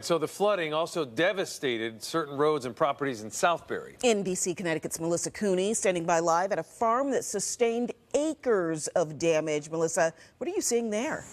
So the flooding also devastated certain roads and properties in Southbury. NBC Connecticut's Melissa Cooney standing by live at a farm that sustained acres of damage. Melissa, what are you seeing there?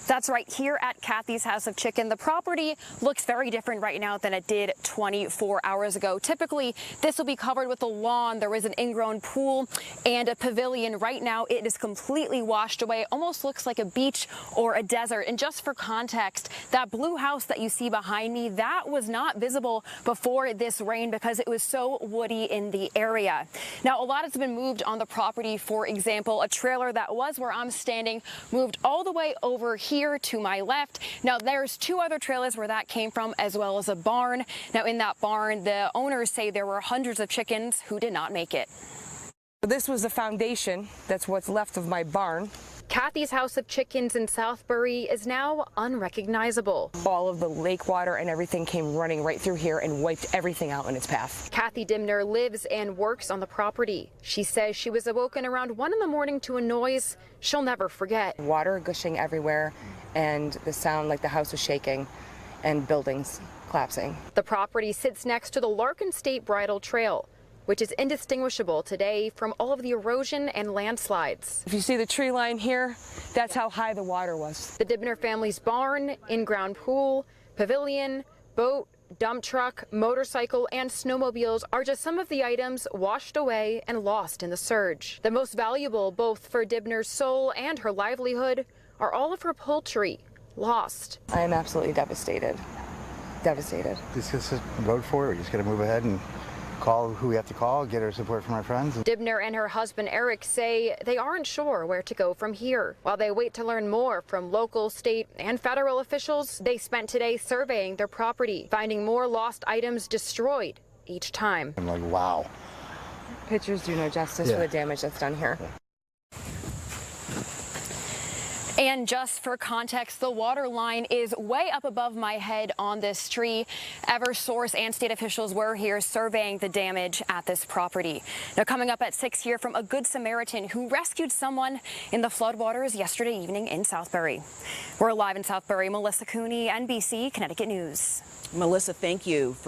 That's right, here at Cathy's House of Chicken. The property looks very different right now than it did 24 hours ago. Typically, this will be covered with a lawn. There is an ingrown pool and a pavilion. Right now, it is completely washed away. Almost looks like a beach or a desert. And just for context, that blue house that you see behind me, that was not visible before this rain because it was so woody in the area. Now, a lot has been moved on the property. For example, a trailer that was where I'm standing moved all the way over here to my left. Now there's two other trailers where that came from, as well as a barn. Now in that barn, the owners say there were hundreds of chickens who did not make it. This was the foundation. That's what's left of my barn. Cathy's House of Chickens in Southbury is now unrecognizable. All of the lake water and everything came running right through here and wiped everything out in its path. Cathy Dimner lives and works on the property. She says she was awoken around 1 in the morning to a noise she'll never forget. Water gushing everywhere and the sound like the house was shaking and buildings collapsing. The property sits next to the Larkin State Bridle Trail, which is indistinguishable today from all of the erosion and landslides. If you see the tree line here, that's how high the water was. The Dimner family's barn, in-ground pool, pavilion, boat, dump truck, motorcycle, and snowmobiles are just some of the items washed away and lost in the surge. The most valuable, both for Dimner's soul and her livelihood, are all of her poultry lost. I am absolutely devastated. Devastated. This is a road for it. We just got to move ahead and call who we have to call, get our support from our friends. Dimner and her husband Eric say they aren't sure where to go from here. While they wait to learn more from local, state, and federal officials, they spent today surveying their property, finding more lost items destroyed each time. I'm like, wow. Pictures do no justice for the damage that's done here. Yeah. And just for context, the water line is way up above my head on this tree. Eversource and state officials were here surveying the damage at this property. Now, coming up at 6 here from a Good Samaritan who rescued someone in the floodwaters yesterday evening in Southbury. We're live in Southbury. Melissa Cooney, NBC Connecticut News. Melissa, thank you for